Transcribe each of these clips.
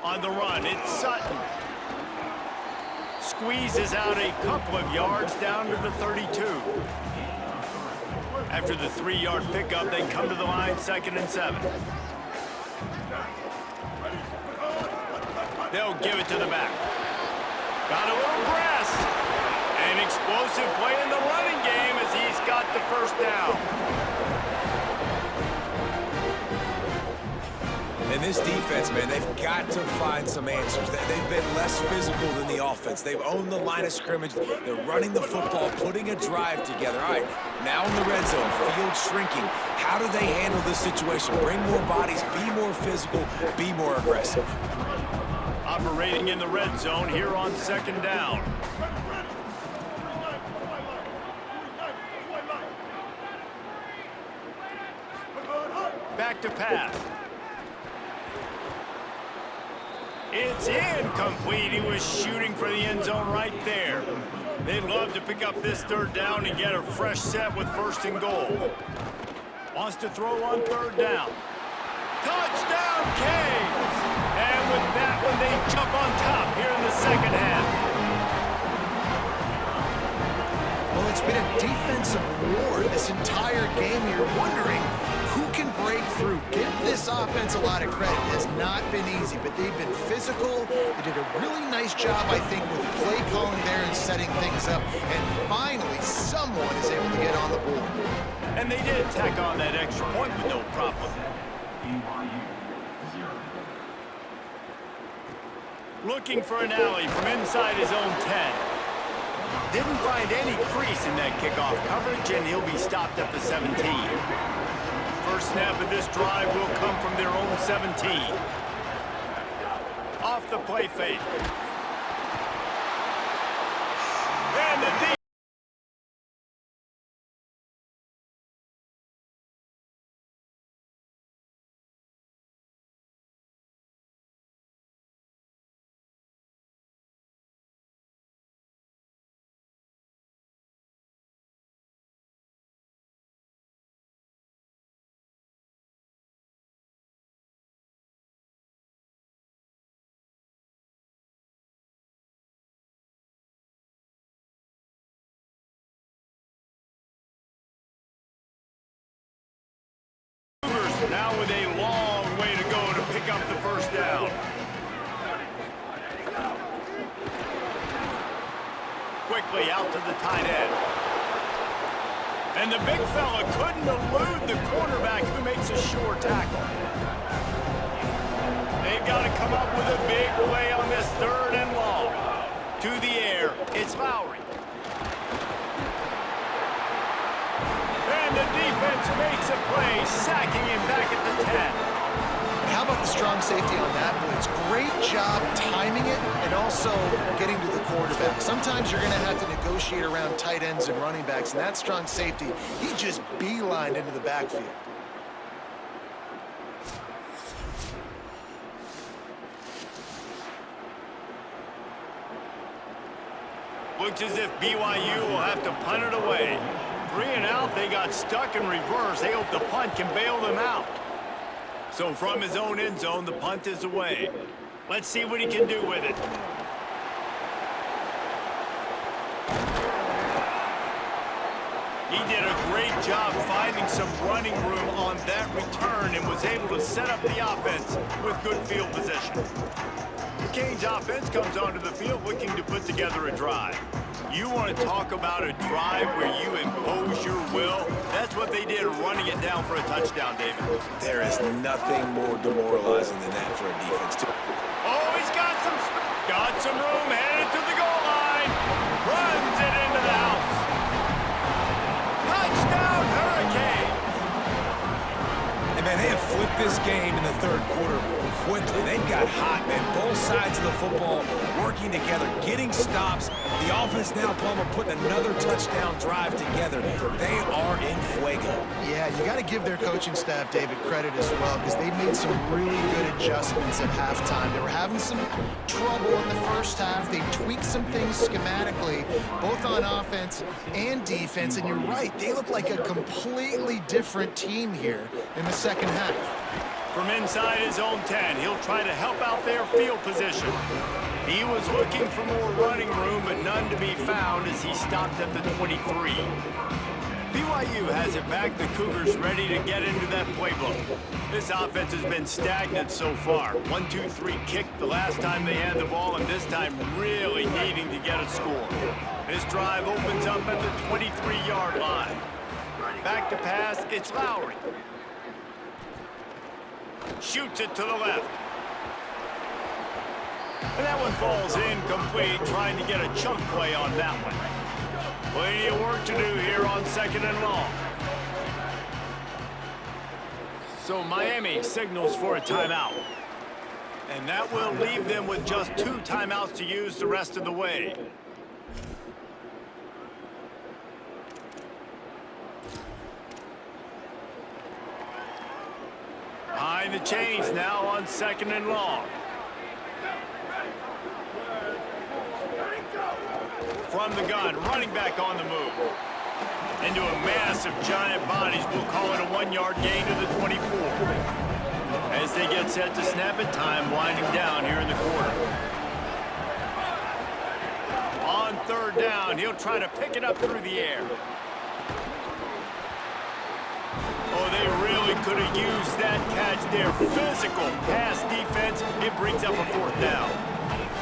On the run, it's Sutton. Squeezes out a couple of yards down to the 32. After the 3-yard pickup, they come to the line 2nd and 7. They'll give it to the back. Got a little press. An explosive play in the running game as he's got the first down. And this defense, man, they've got to find some answers. They've been less physical than the offense. They've owned the line of scrimmage. They're running the football, putting a drive together. All right, now in the red zone, field shrinking. How do they handle this situation? Bring more bodies, be more physical, be more aggressive. Operating in the red zone here on 2nd down. Back to pass. It's incomplete. He was shooting for the end zone right there. They'd love to pick up this 3rd down and get a fresh set with 1st and goal. Wants to throw on 3rd down. Touchdown, Canes! And with that one, they jump on top here in the 2nd half. Well, it's been a defensive war this entire game. You're wondering who can break through. Give this offense a lot of credit. It has not been easy, but they've been physical. They did a really nice job, I think, with play calling there and setting things up. And finally, someone is able to get on the board. And they did tack on that extra point with no problem. Looking for an alley from inside his own 10. Didn't find any crease in that kickoff coverage, and he'll be stopped at the 17. First snap of this drive will come from their own 17. Off the play fake. And the deep. Now with a long way to go to pick up the 1st down. Quickly out to the tight end. And the big fella couldn't elude the quarterback who makes a sure tackle. They've got to come up with a big play on this 3rd and long. To the air, it's Lowry. And the defense makes a play, sacking him back at the 10. How about the strong safety on that blitz? Great job timing it and also getting to the quarterback. Sometimes you're going to have to negotiate around tight ends and running backs, and that strong safety, he just beelined into the backfield. Looks as if BYU will have to punt it away. 3 and out, they got stuck in reverse. They hope the punt can bail them out. So from his own end zone, the punt is away. Let's see what he can do with it. He did a great job finding some running room on that return and was able to set up the offense with good field position. The Canes offense comes onto the field looking to put together a drive. You want to talk about a drive where you impose your will? That's what they did, running it down for a touchdown, David. There is nothing more demoralizing than that for a defense, too. Oh, he's got some room, headed to the goal line. Runs it into the house. Touchdown, Hurricanes. And, man, they have flipped this game in the 3rd quarter quickly. They've got hot, man. Both sides of the football working together, getting stops. The offense now, Palmer, putting another touchdown drive together. They are in fuego. Yeah, you got to give their coaching staff, David, credit as well, because they made some really good adjustments at halftime. They were having some trouble in the first half. They tweaked some things schematically, both on offense and defense. And you're right, they look like a completely different team here in the 2nd half. From inside his own 10, he'll try to help out their field position. He was looking for more running room, but none to be found as he stopped at the 23. BYU has it back. The Cougars ready to get into that playbook. This offense has been stagnant so far. 1-2-3 kick the last time they had the ball, and this time really needing to get a score. This drive opens up at the 23-yard line. Back to pass, it's Lowry. Shoots it to the left. And that one falls incomplete, trying to get a chunk play on that one. Plenty of work to do here on 2nd and long. So Miami signals for a timeout. And that will leave them with just 2 timeouts to use the rest of the way. Behind the chains now on 2nd and long. From the gun, running back on the move. Into a mass of giant bodies, we'll call it a 1-yard gain to the 24. As they get set to snap it, time winding down here in the quarter. On 3rd down, he'll try to pick it up through the air. Oh, they really could have used that catch there. Physical pass defense, it brings up a 4th down.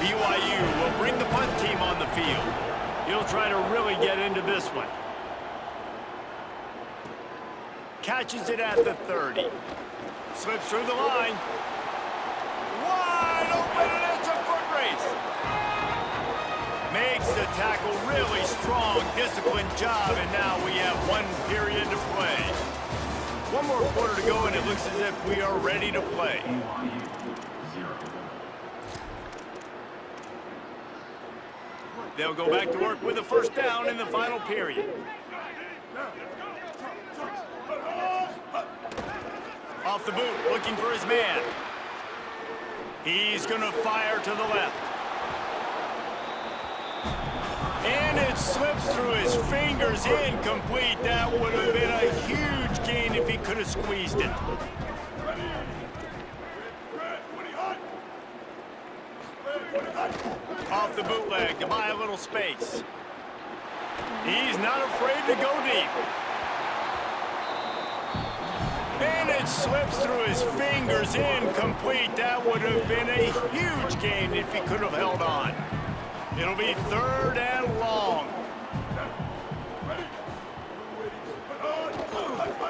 BYU will bring the punt team on the field. He'll try to really get into this one. Catches it at the 30. Slips through the line. Wide open, and it's a foot race. Makes the tackle really strong, disciplined job, and now we have 1 period to play. 1 more quarter to go, and it looks as if we are ready to play. They'll go back to work with a 1st down in the final period. Off the boot, looking for his man. He's going to fire to the left. And it slips through his fingers, incomplete. That would have been a huge gain if he could have squeezed it. Off the bootleg to buy a little space. He's not afraid to go deep. And it slips through his fingers, incomplete. That would have been a huge gain if he could have held on. It'll be 3rd and long.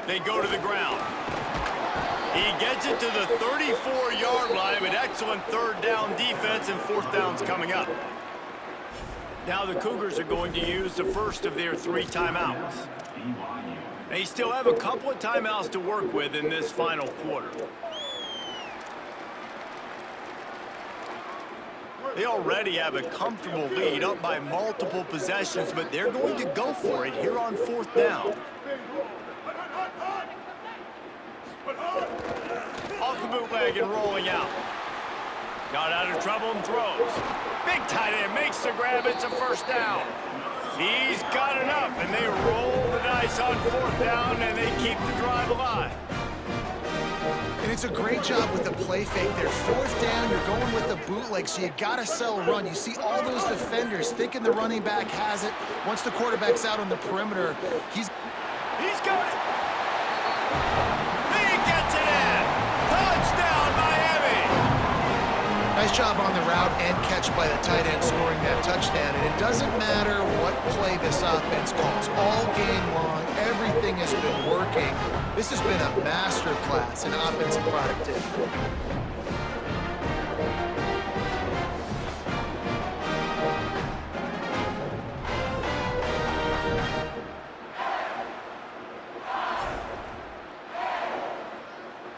They go to the ground. He gets it to the 34-yard line with excellent 3rd down defense, and 4th down's coming up. Now the Cougars are going to use the first of their 3 timeouts. They still have a couple of timeouts to work with in this final quarter. They already have a comfortable lead, up by multiple possessions, but they're going to go for it here on 4th down. Off the bootleg and rolling out. Got out of trouble and throws. Big tight end makes the grab. It's a 1st down. He's got enough, and they roll the dice on 4th down, and they keep the drive alive. And it's a great job with the play fake there. 4th down, you're going with the bootleg, so you got to sell a run. You see all those defenders thinking the running back has it. Once the quarterback's out on the perimeter, he's got it. He gets it in. Touchdown, Miami. Nice job on the route and catch by the tight end scoring that touchdown. And it doesn't matter what play this offense calls. All game long, everything has been working. This has been a master class in offensive productivity.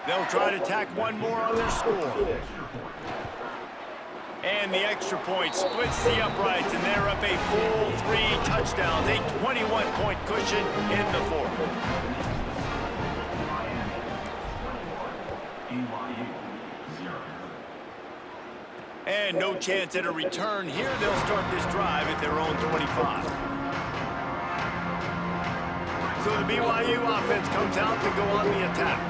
They'll try to tack 1 more on their score. And the extra point splits the uprights, and they're up a full 3 touchdowns, a 21-point cushion in the 4th. And no chance at a return here. They'll start this drive at their own 25. So the BYU offense comes out to go on the attack.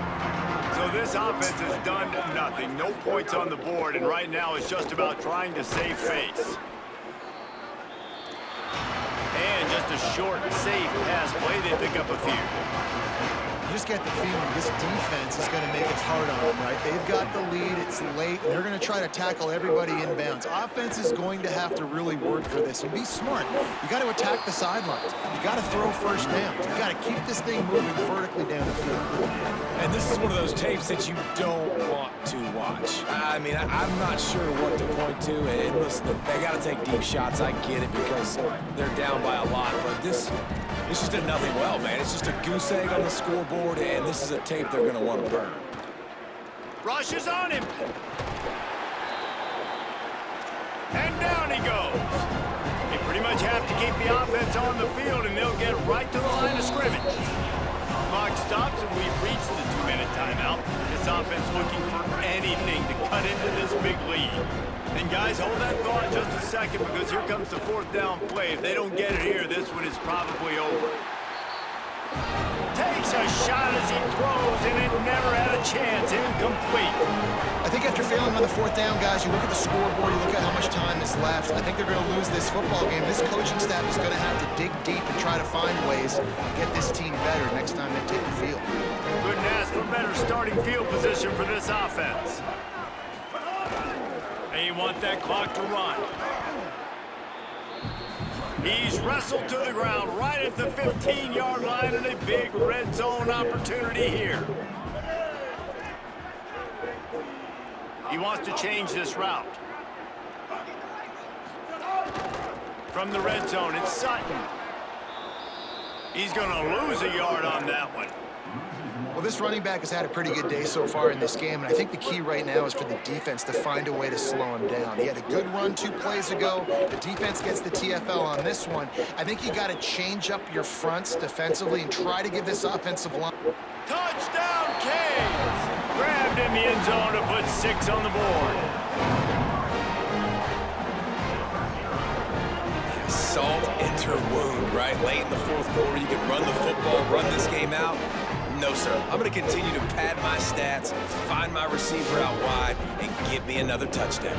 So this this offense has done nothing. No points on the board, and right now it's just about trying to save face. And just a short, safe pass play. They pick up a few. You just get the feeling this defense is going to make it hard on them, right? They've got the lead. It's late. And they're going to try to tackle everybody inbounds. Offense is going to have to really work for this and be smart. You got to attack the sidelines. You got to throw first downs. You got to keep this thing moving vertically down the field. And this is one of those tapes that you don't want to watch. I mean, I'm not sure what to point to. And listen, they got to take deep shots. I get it because they're down by a lot. But this just did nothing well, man. It's just a goose egg on the scoreboard, and this is a tape they're going to want to burn. Rush is on him. And down he goes. They pretty much have to keep the offense on the field, and they'll get right to the line of scrimmage. Clock stops, and we've reached the 2-minute timeout. This offense looking for anything to cut into this big lead. And guys, hold that thought just a second, because here comes the 4th down play. If they don't get it here, this one is probably over. Takes a shot as he throws, and it never had a chance. Incomplete. I think after failing on the 4th down, guys, you look at the scoreboard, you look at how much time is left. I think they're going to lose this football game. This coaching staff is going to have to dig deep and try to find ways to get this team better next time they take the field. Couldn't ask for better starting field position for this offense. They want that clock to run. He's wrestled to the ground right at the 15-yard line, and a big red zone opportunity here. He wants to change this route. From the red zone, it's Sutton. He's going to lose a yard on that one. Well, this running back has had a pretty good day so far in this game, and I think the key right now is for the defense to find a way to slow him down. He had a good run 2 plays ago. The defense gets the TFL on this one. I think you got to change up your fronts defensively and try to give this offensive line. Touchdown, Canes! Grabbed in the end zone to put 6 on the board. Salt into wound, right? Late in the 4th quarter, you can run the football, run this game out. No, sir. I'm going to continue to pad my stats, find my receiver out wide, and get me another touchdown.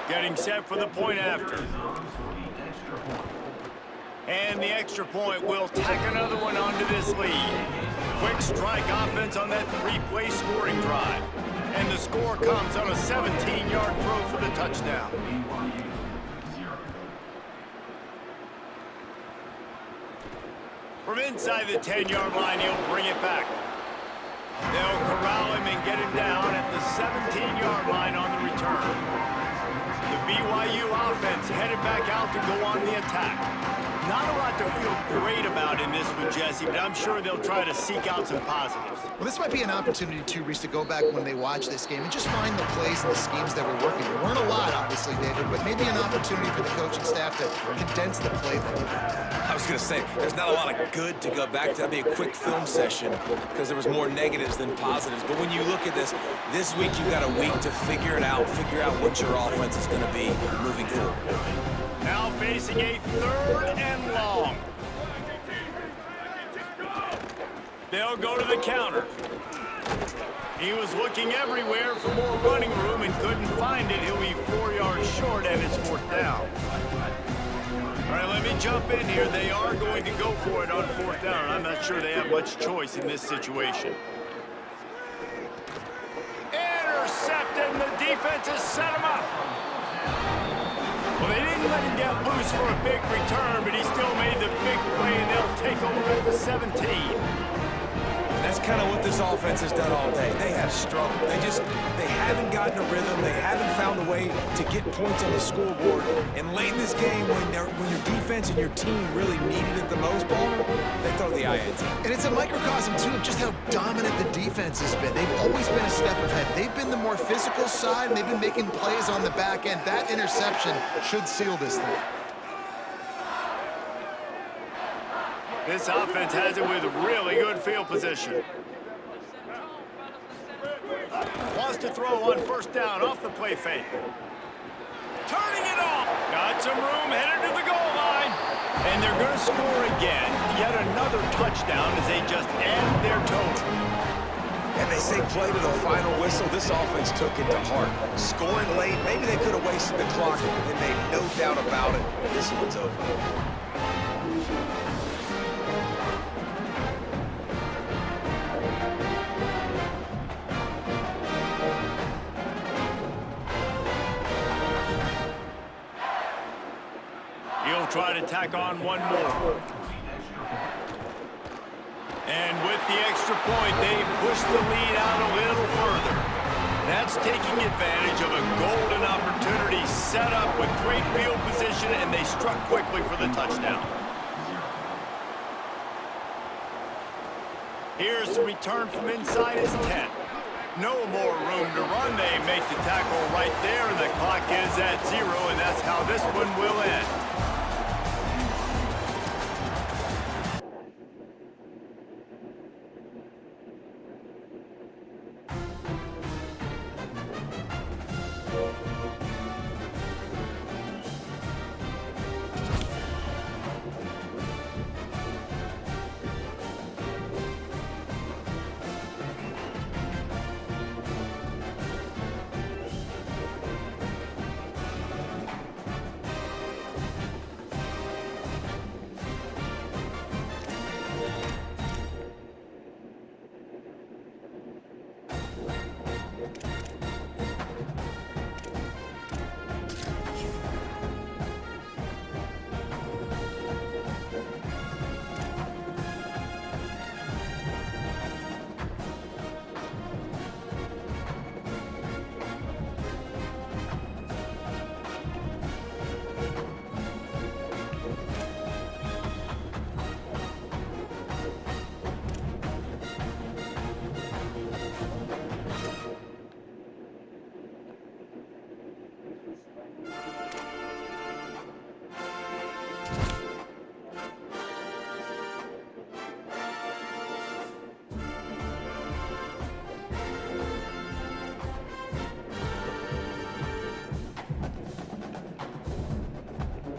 Getting set for the point after. And the extra point will tack another one onto this lead. Quick strike offense on that 3-play scoring drive. And the score comes on a 17-yard throw for the touchdown. From inside the 10-yard line, he'll bring it back. They'll corral him and get him down at the 17-yard line on the return. The BYU offense headed back out to go on the attack. Not a lot to feel great about in this one, Jesse, but I'm sure they'll try to seek out some positives. Well, this might be an opportunity, too, Reese, to go back when they watch this game and just find the plays and the schemes that were working. There weren't a lot, obviously, David, but maybe an opportunity for the coaching staff to condense the playbook. I was going to say, there's not a lot of good to go back to. That'd be a quick film session because there was more negatives than positives. But when you look at this week you got a week to figure it out, figure out what your offense is going to be moving forward. Now facing a 3rd and long. They'll go to the counter. He was looking everywhere for more running room and couldn't find it. He'll be 4 yards short and it's 4th down. All right, let me jump in here. They are going to go for it on 4th down. I'm not sure they have much choice in this situation. Intercepted, and the defense has set him up. Well, they didn't let him get loose for a big return, but he still made the big play, and they'll take over at the 17. That's kind of what this offense has done all day. They have struggled. They haven't gotten a rhythm. They haven't found a way to get points on the scoreboard. And late in this game, when your defense and your team really needed it the most, Palmer, they throw the INT. And it's a microcosm, too, of just how dominant the defense has been. They've always been a step ahead. They've been the more physical side, and they've been making plays on the back end. That interception should seal this thing. This offense has it with really good field position. Wants to throw on first down off the play fake. Turning it off. Got some room, headed to the goal line. And they're going to score again. Yet another touchdown as they just add their total. And they say play to the final whistle. This offense took it to heart. Scoring late, maybe they could have wasted the clock. They made no doubt about it. This one's over. He'll try to tack on one more. And with the extra point, they push the lead out a little further. That's taking advantage of a golden opportunity set up with great field position, and they struck quickly for the touchdown. Here's the return from inside his 10. No more room to run. They make the tackle right there, and the clock is at 0, and that's how this one will end.